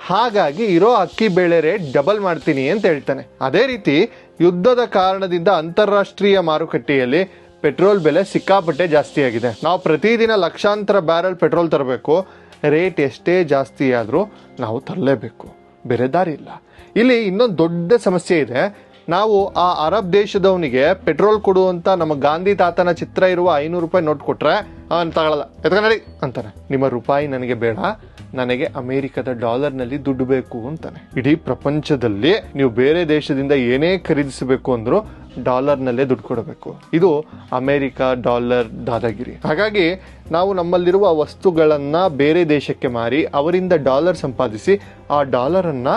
ಹಾಗಾಗಿ ಇರೋ ಅಕ್ಕಿ ಬೇಳೆ ರೇಟ್ ಡಬಲ್ ಮಾಡ್ತೀನಿ ಅಂತ ಹೇಳ್ತಾನೆ. ಅದೇ ರೀತಿ ಯುದ್ಧದ ಕಾರಣದಿಂದ ಅಂತಾರಾಷ್ಟ್ರೀಯ ಮಾರುಕಟ್ಟೆಯಲ್ಲಿ ಪೆಟ್ರೋಲ್ ಬೆಲೆ ಸಿಕ್ಕಾಪಟ್ಟೆ ಜಾಸ್ತಿ ಆಗಿದೆ. ನಾವು ಪ್ರತಿದಿನ ಲಕ್ಷಾಂತರ ಬ್ಯಾರಲ್ ಪೆಟ್ರೋಲ್ ತರಬೇಕು. ರೇಟ್ ಎಷ್ಟೇ ಜಾಸ್ತಿ ಆದರೂ ನಾವು ತರಲೇಬೇಕು, ಬೇರೆ ದಾರಿ ಇಲ್ಲ. ಇಲ್ಲಿ ಇನ್ನೊಂದು ದೊಡ್ಡ ಸಮಸ್ಯೆ ಇದೆ. ನಾವು ಆ ಅರಬ್ ದೇಶದವನಿಗೆ ಪೆಟ್ರೋಲ್ ಕೊಡುವಂತ ನಮ್ಮ ಗಾಂಧಿ ತಾತನ ಚಿತ್ರ ಇರುವ 500 ರೂಪಾಯಿ ನೋಟ್ ಕೊಟ್ರೆ ಅವನು ತಗೊಳ್ಳಲ್ಲ, ಎತ್ಕೊಂಡಿ ಅಂತಾನೆ. ನಿಮ್ಮ ರೂಪಾಯಿ ನನಗೆ ಬೇಡ, ನನಗೆ ಅಮೆರಿಕದ ಡಾಲರ್ನಲ್ಲಿ ದುಡ್ಡು ಬೇಕು ಅಂತಾನೆ. ಇಡೀ ಪ್ರಪಂಚದಲ್ಲಿ ನೀವು ಬೇರೆ ದೇಶದಿಂದ ಏನೇ ಖರೀದಿಸಬೇಕು ಅಂದ್ರೂ ಡಾಲರ್ನಲ್ಲೇ ದುಡ್ಡು ಕೊಡಬೇಕು. ಇದು ಅಮೆರಿಕ ಡಾಲರ್ ದಾದಾಗಿರಿ. ಹಾಗಾಗಿ ನಾವು ನಮ್ಮಲ್ಲಿರುವ ವಸ್ತುಗಳನ್ನ ಬೇರೆ ದೇಶಕ್ಕೆ ಮಾರಿ ಅವರಿಂದ ಡಾಲರ್ ಸಂಪಾದಿಸಿ ಆ ಡಾಲರನ್ನ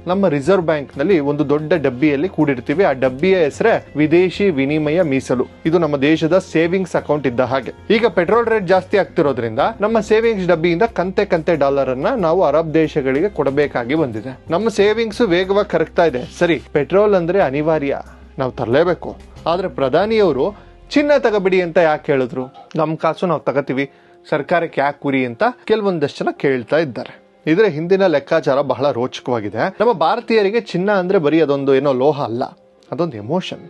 ನಮ್ಮ ರಿಸರ್ವ್ ಬ್ಯಾಂಕ್ ನಲ್ಲಿ ಒಂದು ದೊಡ್ಡ ಡಬ್ಬಿಯಲ್ಲಿ ಕೂಡಿಡ್ತೀವಿ. ಆ ಡಬ್ಬಿಯ ಹೆಸರೇ ವಿದೇಶಿ ವಿನಿಮಯ ಮೀಸಲು. ಇದು ನಮ್ಮ ದೇಶದ ಸೇವಿಂಗ್ಸ್ ಅಕೌಂಟ್ ಇದ್ದ ಹಾಗೆ. ಈಗ ಪೆಟ್ರೋಲ್ ರೇಟ್ ಜಾಸ್ತಿ ಆಗ್ತಿರೋದ್ರಿಂದ ನಮ್ಮ ಸೇವಿಂಗ್ಸ್ ಡಬ್ಬಿಯಿಂದ ಕಂತೆ ಡಾಲರ್ ಅನ್ನ ನಾವು ಅರಬ್ ದೇಶಗಳಿಗೆ ಕೊಡಬೇಕಾಗಿ ಬಂದಿದೆ. ನಮ್ಮ ಸೇವಿಂಗ್ಸ್ ವೇಗವಾಗಿ ಕರಗ್ತಾ ಇದೆ. ಸರಿ, ಪೆಟ್ರೋಲ್ ಅಂದ್ರೆ ಅನಿವಾರ್ಯ, ನಾವು ತರಲೇಬೇಕು. ಆದ್ರೆ ಪ್ರಧಾನಿಯವರು ಚಿನ್ನ ತಗಬಿಡಿ ಅಂತ ಯಾಕೆ ಹೇಳಿದ್ರು? ನಮ್ಮ ಕಾಸು ನಾವು ತಗತೀವಿ, ಸರ್ಕಾರಕ್ಕೆ ಯಾಕೆ ಕುರಿ ಅಂತ ಕೆಲವೊಂದಷ್ಟು ಜನ ಕೇಳ್ತಾ ಇದ್ದಾರೆ. ಇದರ ಹಿಂದಿನ ಲೆಕ್ಕಾಚಾರ ಬಹಳ ರೋಚಕವಾಗಿದೆ. ನಮ್ಮ ಭಾರತೀಯರಿಗೆ ಚಿನ್ನ ಅಂದ್ರೆ ಬರೀ ಅದೊಂದು ಏನೋ ಲೋಹ ಅಲ್ಲ, ಅದೊಂದು ಎಮೋಷನ್.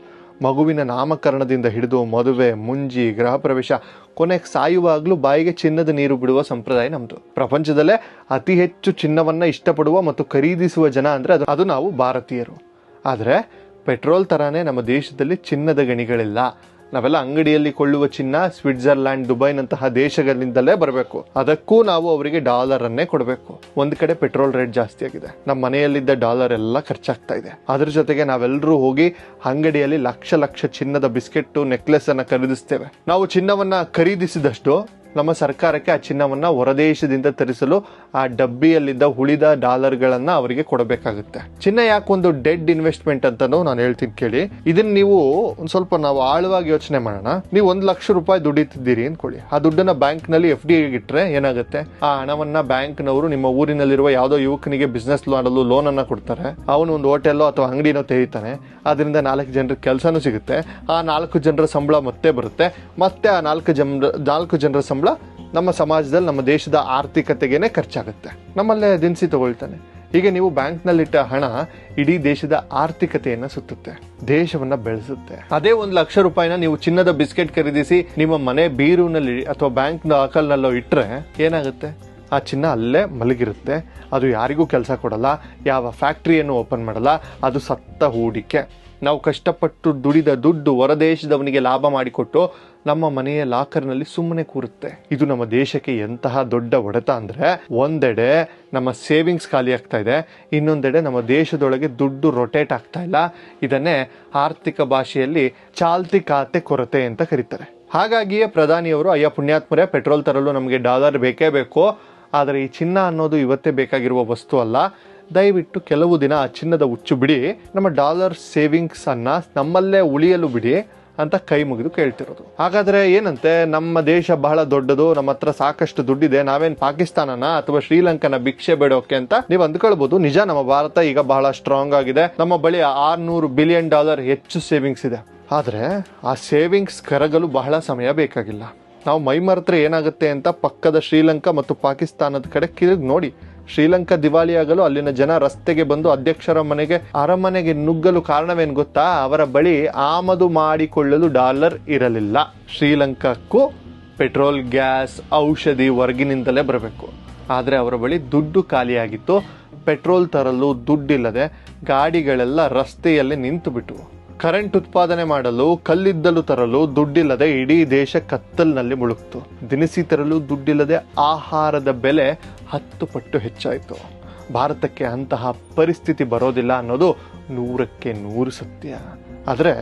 ಮಗುವಿನ ನಾಮಕರಣದಿಂದ ಹಿಡಿದು ಮದುವೆ, ಮುಂಜಿ, ಗೃಹ ಪ್ರವೇಶ, ಕೊನೆಗೆ ಸಾಯುವಾಗ್ಲೂ ಬಾಯಿಗೆ ಚಿನ್ನದ ನೀರು ಬಿಡುವ ಸಂಪ್ರದಾಯ ನಮ್ದು. ಪ್ರಪಂಚದಲ್ಲೇ ಅತಿ ಹೆಚ್ಚು ಚಿನ್ನವನ್ನ ಇಷ್ಟಪಡುವ ಮತ್ತು ಖರೀದಿಸುವ ಜನ ಅಂದ್ರೆ ಅದು ನಾವು ಭಾರತೀಯರು. ಆದ್ರೆ ಪೆಟ್ರೋಲ್ ತರಾನೇ ನಮ್ಮ ದೇಶದಲ್ಲಿ ಚಿನ್ನದ ಗಣಿಗಳಿಲ್ಲ. ನಾವೆಲ್ಲ ಅಂಗಡಿಯಲ್ಲಿ ಕೊಳ್ಳುವ ಚಿನ್ನ ಸ್ವಿಟ್ಜರ್ಲ್ಯಾಂಡ್, ದುಬೈನಂತಹ ದೇಶಗಳಿಂದಲೇ ಬರಬೇಕು. ಅದಕ್ಕೂ ನಾವು ಅವರಿಗೆ ಡಾಲರ್ ಅನ್ನೇ ಕೊಡಬೇಕು. ಒಂದ್ ಕಡೆ ಪೆಟ್ರೋಲ್ ರೇಟ್ ಜಾಸ್ತಿ ಆಗಿದೆ, ನಮ್ಮ ಮನೆಯಲ್ಲಿದ್ದ ಡಾಲರ್ ಎಲ್ಲ ಖರ್ಚಾಗ್ತಾ ಇದೆ. ಅದ್ರ ಜೊತೆಗೆ ನಾವೆಲ್ಲರೂ ಹೋಗಿ ಅಂಗಡಿಯಲ್ಲಿ ಲಕ್ಷ ಚಿನ್ನದ ಬಿಸ್ಕೆಟ್, ನೆಕ್ಲೆಸ್ ಅನ್ನ ಖರೀದಿಸ್ತೇವೆ. ನಾವು ಚಿನ್ನವನ್ನ ಖರೀದಿಸಿದಷ್ಟು ನಮ್ಮ ಸರ್ಕಾರಕ್ಕೆ ಆ ಚಿನ್ನವನ್ನ ಹೊರದೇಶದಿಂದ ತರಿಸಲು ಆ ಡಬ್ಬಿಯಲ್ಲಿದ್ದ ಉಳಿದ ಡಾಲರ್ಗಳನ್ನ ಅವರಿಗೆ ಕೊಡಬೇಕಾಗುತ್ತೆ. ಚಿನ್ನ ಯಾಕೆ ಒಂದು ಡೆಡ್ ಇನ್ವೆಸ್ಟ್ಮೆಂಟ್ ಅಂತಾನು ನಾನು ಹೇಳ್ತೀನಿ ಕೇಳಿ. ಇದನ್ನ ನೀವು ಒಂದ್ ಸ್ವಲ್ಪ ನಾವು ಆಳವಾಗಿ ಯೋಚನೆ ಮಾಡೋಣ. ನೀವು 1 ಲಕ್ಷ ರೂಪಾಯಿ ದುಡಿತಿದ್ದೀರಿ ಅನ್ಕೊಳ್ಳಿ. ಆ ದುಡ್ಡನ್ನ ಬ್ಯಾಂಕ್ ನಲ್ಲಿ FD ಇಟ್ರೆ ಏನಾಗುತ್ತೆ? ಆ ಹಣವನ್ನ ಬ್ಯಾಂಕ್ ನವರು ನಿಮ್ಮ ಊರಿನಲ್ಲಿರುವ ಯಾವುದೋ ಯುವಕನಿಗೆ ಬಿಸ್ನೆಸ್ ಮಾಡಲು ಲೋನ್ ಅನ್ನ ಕೊಡ್ತಾರೆ. ಅವನು ಒಂದು ಹೋಟೆಲ್ ಅಥವಾ ಅಂಗಡಿನೋ ತೆರೀತಾನೆ. ಅದರಿಂದ 4 ಜನರಿಗೆ ಕೆಲಸನೂ ಸಿಗುತ್ತೆ. ಆ 4 ಜನರ ಸಂಬಳ ಮತ್ತೆ ಬರುತ್ತೆ. ಮತ್ತೆ ಆ 4 ಜನರ ಸಂಬಳ ನಮ್ಮ ಸಮಾಜದಲ್ಲಿ, ನಮ್ಮ ದೇಶದ ಆರ್ಥಿಕತೆಗೇನೆ ಖರ್ಚಾಗುತ್ತೆ. ನಮ್ಮಲ್ಲೇ ದಿನಸಿ ತಗೊಳ್ತಾನೆ. ಹೀಗೆ ನೀವು ಬ್ಯಾಂಕ್ ನಲ್ಲಿಟ್ಟ ಹಣ ಇಡೀ ದೇಶದ ಆರ್ಥಿಕತೆಯನ್ನ ಸುತ್ತುತ್ತೆ, ದೇಶವನ್ನ ಬೆಳೆಸುತ್ತೆ. ಅದೇ 1 ಲಕ್ಷ ರೂಪಾಯಿನ ನೀವು ಚಿನ್ನದ ಬಿಸ್ಕೆಟ್ ಖರೀದಿಸಿ ನಿಮ್ಮ ಮನೆ ಬೀರುನಲ್ಲಿ ಅಥವಾ ಬ್ಯಾಂಕ್ ದಾಖಲ್ನಲ್ಲೋ ಇಟ್ರೆ ಏನಾಗುತ್ತೆ? ಆ ಚಿನ್ನ ಅಲ್ಲೇ ಮಲಗಿರುತ್ತೆ. ಅದು ಯಾರಿಗೂ ಕೆಲಸ ಕೊಡಲ್ಲ, ಯಾವ ಫ್ಯಾಕ್ಟ್ರಿಯನ್ನು ಓಪನ್ ಮಾಡಲ್ಲ. ಅದು ಸತ್ತ ಹೂಡಿಕೆ. ನಾವು ಕಷ್ಟಪಟ್ಟು ದುಡಿದ ದುಡ್ಡು ಹೊರದೇಶದವನಿಗೆ ಲಾಭ ಮಾಡಿಕೊಟ್ಟು ನಮ್ಮ ಮನೆಯ ಲಾಕರ್ನಲ್ಲಿ ಸುಮ್ಮನೆ ಕೂರುತ್ತೆ. ಇದು ನಮ್ಮ ದೇಶಕ್ಕೆ ಎಂತಹ ದೊಡ್ಡ ಹೊಡೆತ ಅಂದ್ರೆ, ಒಂದೆಡೆ ನಮ್ಮ ಸೇವಿಂಗ್ಸ್ ಖಾಲಿ ಆಗ್ತಾ ಇದೆ, ಇನ್ನೊಂದೆಡೆ ನಮ್ಮ ದೇಶದೊಳಗೆ ದುಡ್ಡು ರೊಟೇಟ್ ಆಗ್ತಾ ಇಲ್ಲ. ಇದನ್ನೇ ಆರ್ಥಿಕ ಭಾಷೆಯಲ್ಲಿ ಚಾಲ್ತಿ ಖಾತೆ ಕೊರತೆ ಅಂತ ಕರೀತಾರೆ. ಹಾಗಾಗಿಯೇ ಪ್ರಧಾನಿಯವರು, ಅಯ್ಯ ಪುಣ್ಯಾತ್ಮರೇ, ಪೆಟ್ರೋಲ್ ತರಲು ನಮಗೆ ಡಾಲರ್ ಬೇಕೇ ಬೇಕು, ಆದರೆ ಈ ಚಿನ್ನ ಅನ್ನೋದು ಇವತ್ತೇ ಬೇಕಾಗಿರುವ ವಸ್ತು ಅಲ್ಲ. ದಯವಿಟ್ಟು ಕೆಲವು ದಿನ ಆ ಚಿನ್ನದ ಹುಚ್ಚು ಬಿಡಿ, ನಮ್ಮ ಡಾಲರ್ ಸೇವಿಂಗ್ಸ್ ಅನ್ನ ನಮ್ಮಲ್ಲೇ ಉಳಿಯಲು ಬಿಡಿ ಅಂತ ಕೈ ಮುಗಿದು ಕೇಳ್ತಿರೋದು. ಹಾಗಾದ್ರೆ ಏನಂತೆ? ನಮ್ಮ ದೇಶ ಬಹಳ ದೊಡ್ಡದು, ನಮ್ಮ ಹತ್ರ ಸಾಕಷ್ಟು ದುಡ್ಡಿದೆ, ನಾವೇನ್ ಪಾಕಿಸ್ತಾನನ ಅಥವಾ ಶ್ರೀಲಂಕಾನ ಭಿಕ್ಷೆ ಬೇಡೋಕೆ ಅಂತ ನೀವು ಅಂದ್ಕೊಳ್ಬಹುದು. ನಿಜ, ನಮ್ಮ ಭಾರತ ಈಗ ಬಹಳ ಸ್ಟ್ರಾಂಗ್ ಆಗಿದೆ. ನಮ್ಮ ಬಳಿ $600 ಬಿಲಿಯನ್ ಹೆಚ್ಚು ಸೇವಿಂಗ್ಸ್ ಇದೆ. ಆದ್ರೆ ಆ ಸೇವಿಂಗ್ಸ್ ಕರಗಲು ಬಹಳ ಸಮಯ ಬೇಕಾಗಿಲ್ಲ. ನಾವು ಮೈ ಮರೆತ್ರೆ ಏನಾಗುತ್ತೆ ಅಂತ ಪಕ್ಕದ ಶ್ರೀಲಂಕಾ ಮತ್ತು ಪಾಕಿಸ್ತಾನದ ಕಡೆ ತಿರುಗಿ ನೋಡಿ. ಶ್ರೀಲಂಕಾ ದಿವಾಳಿಯಾಗಲು ಅಲ್ಲಿನ ಜನ ರಸ್ತೆಗೆ ಬಂದು ಅಧ್ಯಕ್ಷರ ಅರಮನೆಗೆ ನುಗ್ಗಲು ಕಾರಣವೇನು ಗೊತ್ತಾ? ಅವರ ಬಳಿ ಆಮದು ಮಾಡಿಕೊಳ್ಳಲು ಡಾಲರ್ ಇರಲಿಲ್ಲ. ಶ್ರೀಲಂಕಾಕ್ಕೂ ಪೆಟ್ರೋಲ್, ಗ್ಯಾಸ್, ಔಷಧಿ ಹೊರಗಿನಿಂದಲೇ ಬರಬೇಕು. ಆದ್ರೆ ಅವರ ಬಳಿ ದುಡ್ಡು ಖಾಲಿಯಾಗಿತ್ತು. ಪೆಟ್ರೋಲ್ ತರಲು ದುಡ್ಡಿಲ್ಲದೆ ಗಾಡಿಗಳೆಲ್ಲ ರಸ್ತೆಯಲ್ಲಿ ನಿಂತು ಬಿಟ್ಟವು. ಕರೆಂಟ್ ಉತ್ಪಾದನೆ ಮಾಡಲು, ಕಲ್ಲಿದ್ದಲು ತರಲು ದುಡ್ಡಿಲ್ಲದೆ ಇಡೀ ದೇಶ ಕತ್ತಲಿನಲ್ಲಿ ಮುಳುಗ್ತು. ದಿನಸಿ ತರಲು ದುಡ್ಡಿಲ್ಲದೆ ಆಹಾರದ ಬೆಲೆ 10 ಪಟ್ಟು ಹೆಚ್ಚಾಯಿತು. ಭಾರತಕ್ಕೆ ಅಂತಹ ಪರಿಸ್ಥಿತಿ ಬರೋದಿಲ್ಲ ಅನ್ನೋದು 100ಕ್ಕೆ 100 ಸತ್ಯ. ಆದ್ರೆ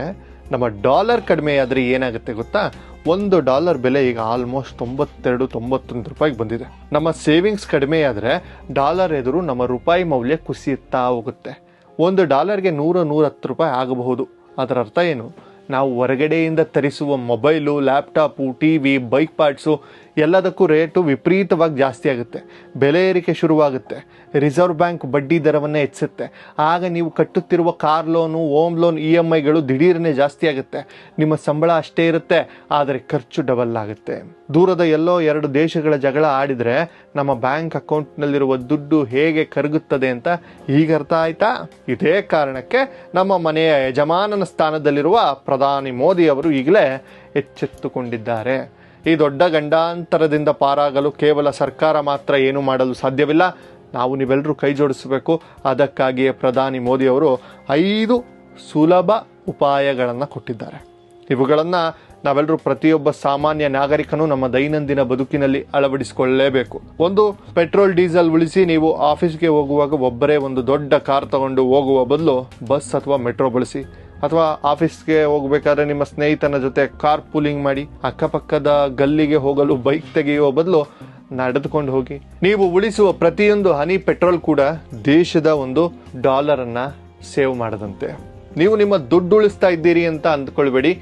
ನಮ್ಮ ಡಾಲರ್ ಕಡಿಮೆ ಆದ್ರೆ ಏನಾಗುತ್ತೆ ಗೊತ್ತಾ? $1 ಬೆಲೆ ಈಗ ಆಲ್ಮೋಸ್ಟ್ 92-91 ರೂಪಾಯಿಗೆ ಬಂದಿದೆ. ನಮ್ಮ ಸೇವಿಂಗ್ಸ್ ಕಡಿಮೆ ಆದ್ರೆ ಡಾಲರ್ ಎದುರು ನಮ್ಮ ರೂಪಾಯಿ ಮೌಲ್ಯ ಕುಸಿಯುತ್ತಾ ಹೋಗುತ್ತೆ. $1ಗೆ 100-110 ರೂಪಾಯಿ ಆಗಬಹುದು. ಅದರ ಅರ್ಥ ಏನು? ನಾವು ಹೊರಗಡೆಯಿಂದ ತರಿಸುವ mobile, laptop, TV, bike parts ಎಲ್ಲದಕ್ಕೂ ರೇಟು ವಿಪರೀತವಾಗಿ ಜಾಸ್ತಿ ಆಗುತ್ತೆ. ಬೆಲೆ ಏರಿಕೆ ಶುರುವಾಗುತ್ತೆ. ರಿಸರ್ವ್ ಬ್ಯಾಂಕ್ ಬಡ್ಡಿ ದರವನ್ನೇ ಹೆಚ್ಚಿಸುತ್ತೆ. ಆಗ ನೀವು ಕಟ್ಟುತ್ತಿರುವ ಕಾರ್ ಲೋನು, ಹೋಮ್ ಲೋನ್, EMIಗಳು ದಿಢೀರನೆ ಜಾಸ್ತಿ ಆಗುತ್ತೆ. ನಿಮ್ಮ ಸಂಬಳ ಅಷ್ಟೇ ಇರುತ್ತೆ, ಆದರೆ ಖರ್ಚು ಡಬಲ್ ಆಗುತ್ತೆ. ದೂರದ ಎಲ್ಲೋ 2 ದೇಶಗಳ ಜಗಳ ಆಡಿದರೆ ನಮ್ಮ ಬ್ಯಾಂಕ್ ಅಕೌಂಟ್ನಲ್ಲಿರುವ ದುಡ್ಡು ಹೇಗೆ ಕರಗುತ್ತದೆ ಅಂತ ಈಗ ಅರ್ಥ ಆಯ್ತಾ? ಇದೇ ಕಾರಣಕ್ಕೆ ನಮ್ಮ ಮನೆಯ ಯಜಮಾನನ ಸ್ಥಾನದಲ್ಲಿರುವ ಪ್ರಧಾನಿ ಮೋದಿ ಅವರು ಈಗಲೇ ಎಚ್ಚೆತ್ತುಕೊಂಡಿದ್ದಾರೆ. ಈ ದೊಡ್ಡ ಗಂಡಾಂತರದಿಂದ ಪಾರಾಗಲು ಕೇವಲ ಸರ್ಕಾರ ಮಾತ್ರ ಏನು ಮಾಡಲು ಸಾಧ್ಯವಿಲ್ಲ, ನಾವು ನೀವೆಲ್ಲರೂ ಕೈ ಜೋಡಿಸಬೇಕು. ಅದಕ್ಕಾಗಿಯೇ ಪ್ರಧಾನಿ ಮೋದಿ ಅವರು 5 ಸುಲಭ ಉಪಾಯಗಳನ್ನು ಕೊಟ್ಟಿದ್ದಾರೆ. ಇವುಗಳನ್ನು ನಾವೆಲ್ಲರೂ ಪ್ರತಿಯೊಬ್ಬ ಸಾಮಾನ್ಯ ನಾಗರಿಕನು ನಮ್ಮ ದೈನಂದಿನ ಬದುಕಿನಲ್ಲಿ ಅಳವಡಿಸಿಕೊಳ್ಳಲೇಬೇಕು. ಒಂದು, ಪೆಟ್ರೋಲ್ ಡೀಸೆಲ್ ಉಳಿಸಿ. ನೀವು ಆಫೀಸ್ಗೆ ಹೋಗುವಾಗ ಒಬ್ಬರೇ ಒಂದು ದೊಡ್ಡ ಕಾರ್ ತಗೊಂಡು ಹೋಗುವ ಬದಲು ಬಸ್ ಅಥವಾ ಮೆಟ್ರೋ ಬಳಸಿ. ಅಥವಾ ಆಫೀಸ್ಗೆ ಹೋಗಬೇಕಾದ್ರೆ ನಿಮ್ಮ ಸ್ನೇಹಿತನ ಜೊತೆ ಕಾರ್ ಪೂಲಿಂಗ್ ಮಾಡಿ. ಅಕ್ಕಪಕ್ಕದ ಗಲ್ಲಿಗೆ ಹೋಗಲು ಬೈಕ್ ತೆಗೆಯುವ ಬದಲು ನಡೆದುಕೊಂಡು ಹೋಗಿ. ನೀವು ಉಳಿಸುವ ಪ್ರತಿಯೊಂದು ಹನಿ ಪೆಟ್ರೋಲ್ ಕೂಡ ದೇಶದ $1 ಸೇವ್ ಮಾಡದಂತೆ. ನೀವು ನಿಮ್ಮ ದುಡ್ಡು ಉಳಿಸ್ತಾ ಇದ್ದೀರಿ ಅಂತ ಅಂದ್ಕೊಳ್ಬೇಡಿ,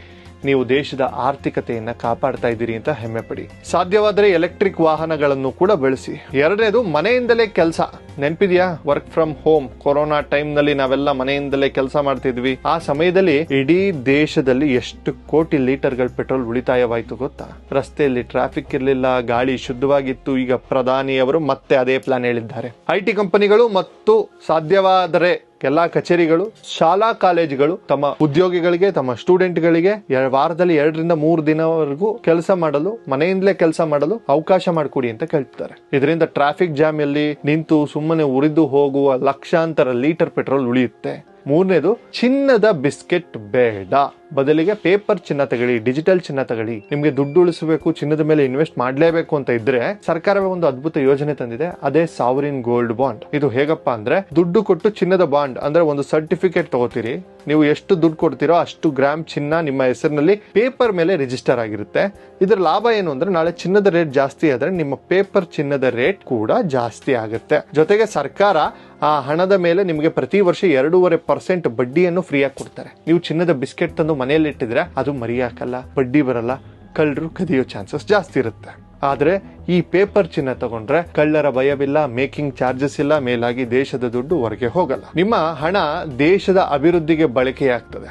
ನೀವು ದೇಶದ ಆರ್ಥಿಕತೆಯನ್ನು ಕಾಪಾಡ್ತಾ ಇದ್ದೀರಿ ಅಂತ ಹೆಮ್ಮೆ ಪಡಿ. ಸಾಧ್ಯವಾದರೆ ಎಲೆಕ್ಟ್ರಿಕ್ ವಾಹನಗಳನ್ನು ಕೂಡ ಬಳಸಿ. 2ನೇದು, ಮನೆಯಿಂದಲೇ ಕೆಲಸ. ನೆನಪಿದೆಯಾ? Work from home. ಕೊರೋನಾ ಟೈಮ್ನಲ್ಲಿ ನಾವೆಲ್ಲ ಮನೆಯಿಂದಲೇ ಕೆಲಸ ಮಾಡ್ತಿದ್ವಿ. ಆ ಸಮಯದಲ್ಲಿ ಇಡೀ ದೇಶದಲ್ಲಿ ಎಷ್ಟು ಕೋಟಿ ಲೀಟರ್ಗಳ ಪೆಟ್ರೋಲ್ ಉಳಿತಾಯವಾಯಿತು ಗೊತ್ತಾ? ರಸ್ತೆಯಲ್ಲಿ ಟ್ರಾಫಿಕ್ ಇರಲಿಲ್ಲ, ಗಾಳಿ ಶುದ್ಧವಾಗಿತ್ತು. ಈಗ ಪ್ರಧಾನಿಯವರು ಮತ್ತೆ ಅದೇ ಪ್ಲಾನ್ ಹೇಳಿದ್ದಾರೆ. IT ಕಂಪನಿಗಳು ಮತ್ತು ಸಾಧ್ಯವಾದರೆ ಎಲ್ಲಾ ಕಚೇರಿಗಳು, ಶಾಲಾ ಕಾಲೇಜುಗಳು ತಮ್ಮ ಉದ್ಯೋಗಿಗಳಿಗೆ, ತಮ್ಮ ಸ್ಟೂಡೆಂಟ್ಗಳಿಗೆ ವಾರದಲ್ಲಿ 2 ರಿಂದ 3 ದಿನವರೆಗೂ ಕೆಲಸ ಮಾಡಲು, ಮನೆಯಿಂದಲೇ ಕೆಲಸ ಮಾಡಲು ಅವಕಾಶ ಮಾಡಿಕೊಡಿ ಅಂತ ಕೇಳ್ತಾರೆ. ಇದರಿಂದ ಟ್ರಾಫಿಕ್ ಜಾಮ್ ಅಲ್ಲಿ ನಿಂತು ಸುಮ್ಮನೆ ಉರಿದು ಹೋಗುವ ಲಕ್ಷಾಂತರ ಲೀಟರ್ ಪೆಟ್ರೋಲ್ ಉಳಿಯುತ್ತೆ. 3ನೇದು, ಚಿನ್ನದ ಬಿಸ್ಕೆಟ್ ಬೇಡ. ಬದಲಿಗೆ ಪೇಪರ್ ಚಿನ್ನ ತಗೊಳ್ಳಿ, ಡಿಜಿಟಲ್ ಚಿನ್ನ ತಗೊಳ್ಳಿ. ನಿಮ್ಗೆ ದುಡ್ಡು ಉಳಿಸಬೇಕು, ಚಿನ್ನದ ಮೇಲೆ ಇನ್ವೆಸ್ಟ್ ಮಾಡಲೇಬೇಕು ಅಂತ ಇದ್ರೆ ಸರ್ಕಾರವೇ ಒಂದು ಅದ್ಭುತ ಯೋಜನೆ ತಂದಿದೆ. ಅದೇ ಸಾವರಿನ್ ಗೋಲ್ಡ್ ಬಾಂಡ್. ಇದು ಹೇಗಪ್ಪ ಅಂದ್ರೆ, ದುಡ್ಡು ಕೊಟ್ಟು ಚಿನ್ನದ ಬಾಂಡ್ ಅಂದ್ರೆ ಒಂದು ಸರ್ಟಿಫಿಕೇಟ್ ತಗೋತೀರಿ. ನೀವು ಎಷ್ಟು ದುಡ್ಡು ಕೊಡ್ತೀರೋ ಅಷ್ಟು ಗ್ರಾಮ್ ಚಿನ್ನ ನಿಮ್ಮ ಹೆಸರಿನಲ್ಲಿ ಪೇಪರ್ ಮೇಲೆ ರಿಜಿಸ್ಟರ್ ಆಗಿರುತ್ತೆ. ಇದರ ಲಾಭ ಏನು ಅಂದ್ರೆ, ನಾಳೆ ಚಿನ್ನದ ರೇಟ್ ಜಾಸ್ತಿ ಆದ್ರೆ ನಿಮ್ಮ ಪೇಪರ್ ಚಿನ್ನದ ರೇಟ್ ಕೂಡ ಜಾಸ್ತಿ ಆಗುತ್ತೆ. ಜೊತೆಗೆ ಸರ್ಕಾರ ಆ ಹಣದ ಮೇಲೆ ನಿಮಗೆ ಪ್ರತಿ ವರ್ಷ 2.5% ಬಡ್ಡಿಯನ್ನು ಫ್ರೀ ಆಗಿ ಕೊಡ್ತಾರೆ. ನೀವು ಚಿನ್ನದ ಬಿಸ್ಕೆಟ್ ತಂದು ಮನೆಯಲ್ಲಿ ಇಟ್ಟಿದ್ರೆ ಅದು ಮರಿಯಾಕಲ್ಲ, ಬಡ್ಡಿ ಬರಲ್ಲ, ಕಳ್ಳರು ಕದಿಯೋ ಚಾನ್ಸಸ್ ಜಾಸ್ತಿ ಇರುತ್ತೆ. ಆದ್ರೆ ಈ ಪೇಪರ್ ಚಿನ್ನ ತಗೊಂಡ್ರೆ ಕಳ್ಳರ ಭಯವಿಲ್ಲ, ಮೇಕಿಂಗ್ ಚಾರ್ಜಸ್ ಇಲ್ಲ, ಮೇಲಾಗಿ ದೇಶದ ದುಡ್ಡು ಹೊರಗೆ ಹೋಗಲ್ಲ. ನಿಮ್ಮ ಹಣ ದೇಶದ ಅಭಿವೃದ್ಧಿಗೆ ಬಳಕೆಯಾಗ್ತದೆ.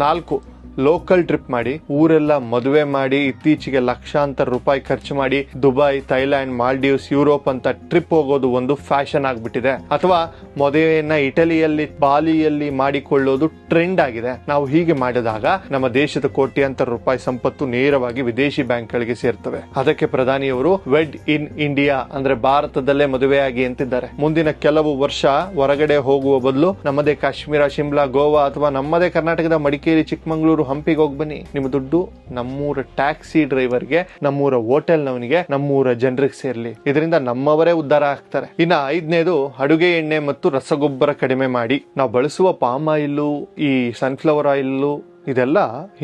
4, ಲೋಕಲ್ ಟ್ರಿಪ್ ಮಾಡಿ. ಊರೆಲ್ಲ ಮದುವೆ ಮಾಡಿ, ಇತ್ತೀಚೆಗೆ ಲಕ್ಷಾಂತರ ರೂಪಾಯಿ ಖರ್ಚು ಮಾಡಿ ದುಬೈ, ಥೈಲ್ಯಾಂಡ್, ಮಾಲ್ಡೀವ್ಸ್, ಯುರೋಪ್ ಅಂತ ಟ್ರಿಪ್ ಹೋಗೋದು ಒಂದು ಫ್ಯಾಷನ್ ಆಗ್ಬಿಟ್ಟಿದೆ. ಅಥವಾ ಮದುವೆಯನ್ನ ಇಟಲಿಯಲ್ಲಿ, ಬಾಲಿಯಲ್ಲಿ ಮಾಡಿಕೊಳ್ಳೋದು ಟ್ರೆಂಡ್ ಆಗಿದೆ. ನಾವು ಹೀಗೆ ಮಾಡಿದಾಗ ನಮ್ಮ ದೇಶದ ಕೋಟ್ಯಾಂತರ ರೂಪಾಯಿ ಸಂಪತ್ತು ನೇರವಾಗಿ ವಿದೇಶಿ ಬ್ಯಾಂಕ್ಗಳಿಗೆ ಸೇರ್ತವೆ. ಅದಕ್ಕೆ ಪ್ರಧಾನಿಯವರು ವೆಡ್ ಇನ್ ಇಂಡಿಯಾ ಅಂದ್ರೆ ಭಾರತದಲ್ಲೇ ಮದುವೆಯಾಗಿ ಅಂತಿದ್ದಾರೆ. ಮುಂದಿನ ಕೆಲವು ವರ್ಷ ಹೊರಗಡೆ ಹೋಗುವ ಬದಲು ನಮ್ಮದೇ ಕಾಶ್ಮೀರ, ಶಿಮ್ಲಾ, ಗೋವಾ ಅಥವಾ ನಮ್ಮದೇ ಕರ್ನಾಟಕದ ಮಡಿಕೇರಿ, ಚಿಕ್ಕಮಗಳೂರು, ಹಂಪಿಗೆ ಹೋಗಿ ಬನ್ನಿ. ನಿಮ್ಮ ದುಡ್ಡು ನಮ್ಮೂರ ಟ್ಯಾಕ್ಸಿ ಡ್ರೈವರ್ಗೆ, ನಮ್ಮೂರ ಹೋಟೆಲ್ನವನಿಗೆ, ನಮ್ಮೂರ ಜನರಿಗೆ ಸೇರ್ಲಿ. ಇದರಿಂದ ನಮ್ಮವರೇ ಉದ್ಧಾರ ಆಗ್ತಾರೆ. ಇನ್ನ 5ನೇದು, ಅಡುಗೆ ಎಣ್ಣೆ ಮತ್ತು ರಸಗೊಬ್ಬರ ಕಡಿಮೆ ಮಾಡಿ. ನಾವು ಬಳಸುವ ಪಾಮ್ ಆಯಿಲ್, ಈ ಸನ್ಫ್ಲವರ್ ಆಯಿಲ್ ಇದೆಲ್ಲ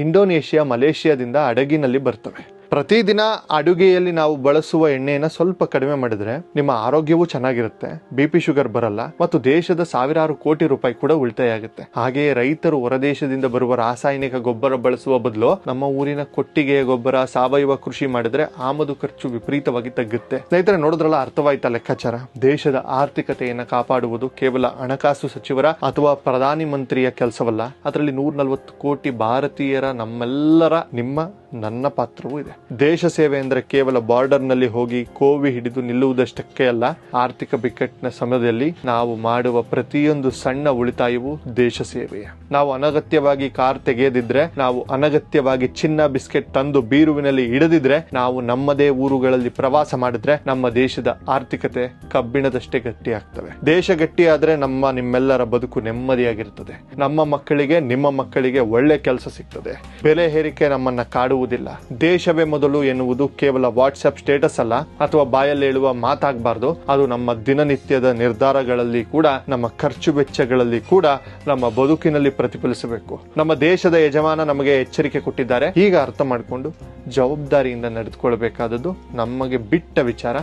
ಇಂಡೋನೇಷಿಯಾ, ಮಲೇಷಿಯಾದಿಂದ ಹಡಗಿನಲ್ಲಿ ಬರ್ತವೆ. ಪ್ರತಿದಿನ ಅಡುಗೆಯಲ್ಲಿ ನಾವು ಬಳಸುವ ಎಣ್ಣೆಯನ್ನು ಸ್ವಲ್ಪ ಕಡಿಮೆ ಮಾಡಿದ್ರೆ ನಿಮ್ಮ ಆರೋಗ್ಯವೂ ಚೆನ್ನಾಗಿರುತ್ತೆ, BP ಶುಗರ್ ಬರಲ್ಲ ಮತ್ತು ದೇಶದ ಸಾವಿರಾರು ಕೋಟಿ ರೂಪಾಯಿ ಕೂಡ ಉಳಿತಾಯ ಆಗುತ್ತೆ. ಹಾಗೆಯೇ ರೈತರು ಹೊರದೇಶದಿಂದ ಬರುವ ರಾಸಾಯನಿಕ ಗೊಬ್ಬರ ಬಳಸುವ ಬದಲು ನಮ್ಮ ಊರಿನ ಕೊಟ್ಟಿಗೆಯ ಗೊಬ್ಬರ, ಸಾವಯವ ಕೃಷಿ ಮಾಡಿದ್ರೆ ಆಮದು ಖರ್ಚು ವಿಪರೀತವಾಗಿ ತಗ್ಗುತ್ತೆ. ಸ್ನೇಹಿತರೆ, ನೋಡಿದ್ರಲ್ಲ, ಅರ್ಥವಾಯ್ತಾ ಲೆಕ್ಕಾಚಾರ? ದೇಶದ ಆರ್ಥಿಕತೆಯನ್ನು ಕಾಪಾಡುವುದು ಕೇವಲ ಹಣಕಾಸು ಸಚಿವರ ಅಥವಾ ಪ್ರಧಾನಿ ಮಂತ್ರಿಯ ಕೆಲಸವಲ್ಲ. ಅದರಲ್ಲಿ 140 ಕೋಟಿ ಭಾರತೀಯರ, ನಮ್ಮೆಲ್ಲರ, ನಿಮ್ಮ, ನನ್ನ ಪಾತ್ರವೂ ಇದೆ. ದೇಶ ಸೇವೆ ಅಂದ್ರೆ ಕೇವಲ ಬಾರ್ಡರ್ ನಲ್ಲಿ ಹೋಗಿ ಕೋವಿ ಹಿಡಿದು ನಿಲ್ಲುವುದಷ್ಟಕ್ಕೆ ಅಲ್ಲ. ಆರ್ಥಿಕ ಬಿಕ್ಕಟ್ಟಿನ ಸಮಯದಲ್ಲಿ ನಾವು ಮಾಡುವ ಪ್ರತಿಯೊಂದು ಸಣ್ಣ ಉಳಿತಾಯವು ದೇಶ ಸೇವೆಯೇ. ನಾವು ಅನಗತ್ಯವಾಗಿ ಕಾರ್ ತೆಗೆಯದಿದ್ರೆ, ನಾವು ಅನಗತ್ಯವಾಗಿ ಚಿನ್ನ ಬಿಸ್ಕೆಟ್ ತಂದು ಬೀರುವಿನಲ್ಲಿ ಇಡದಿದ್ರೆ, ನಾವು ನಮ್ಮದೇ ಊರುಗಳಲ್ಲಿ ಪ್ರವಾಸ ಮಾಡಿದ್ರೆ ನಮ್ಮ ದೇಶದ ಆರ್ಥಿಕತೆ ಕಬ್ಬಿಣದಷ್ಟೇ ಗಟ್ಟಿ ಆಗ್ತವೆ. ದೇಶ ಗಟ್ಟಿಯಾದ್ರೆ ನಿಮ್ಮೆಲ್ಲರ ಬದುಕು ನೆಮ್ಮದಿಯಾಗಿರ್ತದೆ. ನಮ್ಮ ಮಕ್ಕಳಿಗೆ, ನಿಮ್ಮ ಮಕ್ಕಳಿಗೆ ಒಳ್ಳೆ ಕೆಲಸ ಸಿಗ್ತದೆ. ಬೆಲೆ ಏರಿಕೆ ನಮ್ಮನ್ನ ಕಾಡುವುದಿಲ್ಲ. ದೇಶವೇ ಮೊದಲು ಎನ್ನುವುದು ಕೇವಲ ವಾಟ್ಸ್ಆಪ್ ಸ್ಟೇಟಸ್ ಅಲ್ಲ, ಅಥವಾ ಬಾಯಲ್ಲಿ ಹೇಳುವ ಮಾತಾಗಬಾರ್ದು. ಅದು ನಮ್ಮ ದಿನನಿತ್ಯದ ನಿರ್ಧಾರಗಳಲ್ಲಿ ಕೂಡ, ನಮ್ಮ ಖರ್ಚು ವೆಚ್ಚಗಳಲ್ಲಿ ಕೂಡ, ನಮ್ಮ ಬದುಕಿನಲ್ಲಿ ಪ್ರತಿಫಲಿಸಬೇಕು. ನಮ್ಮ ದೇಶದ ಯಜಮಾನ ನಮಗೆ ಎಚ್ಚರಿಕೆ ಕೊಟ್ಟಿದ್ದಾರೆ. ಈಗ ಅರ್ಥ ಮಾಡಿಕೊಂಡು ಜವಾಬ್ದಾರಿಯಿಂದ ನಡೆದುಕೊಳ್ಳಬೇಕಾದದ್ದು ನಮಗೆ ಬಿಟ್ಟ ವಿಚಾರ,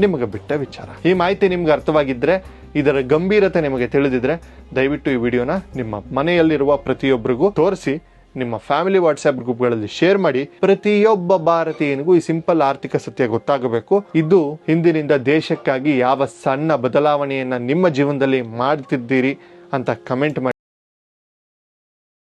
ನಿಮಗೆ ಬಿಟ್ಟ ವಿಚಾರ. ಈ ಮಾಹಿತಿ ನಿಮ್ಗೆ ಅರ್ಥವಾಗಿದ್ರೆ, ಇದರ ಗಂಭೀರತೆ ನಿಮಗೆ ತಿಳಿದಿದ್ರೆ, ದಯವಿಟ್ಟು ಈ ವಿಡಿಯೋನ ನಿಮ್ಮ ಮನೆಯಲ್ಲಿರುವ ಪ್ರತಿಯೊಬ್ಬರಿಗೂ ತೋರಿಸಿ ನಿಮ್ಮ ಫ್ಯಾಮಿಲಿ ವಾಟ್ಸ್ಆಪ್ ಗ್ರೂಪ್ಗಳಲ್ಲಿ ಶೇರ್ ಮಾಡಿ. ಪ್ರತಿಯೊಬ್ಬ ಭಾರತೀಯನಿಗೂ ಈ ಸಿಂಪಲ್ ಆರ್ಥಿಕ ಸತ್ಯ ಗೊತ್ತಾಗಬೇಕು. ಇದು ಹಿಂದಿನಿಂದ ದೇಶಕ್ಕಾಗಿ ಯಾವ ಸಣ್ಣ ಬದಲಾವಣೆಯನ್ನ ನಿಮ್ಮ ಜೀವನದಲ್ಲಿ ಮಾಡ್ತಿದ್ದೀರಿ ಅಂತ ಕಮೆಂಟ್ ಮಾಡಿ.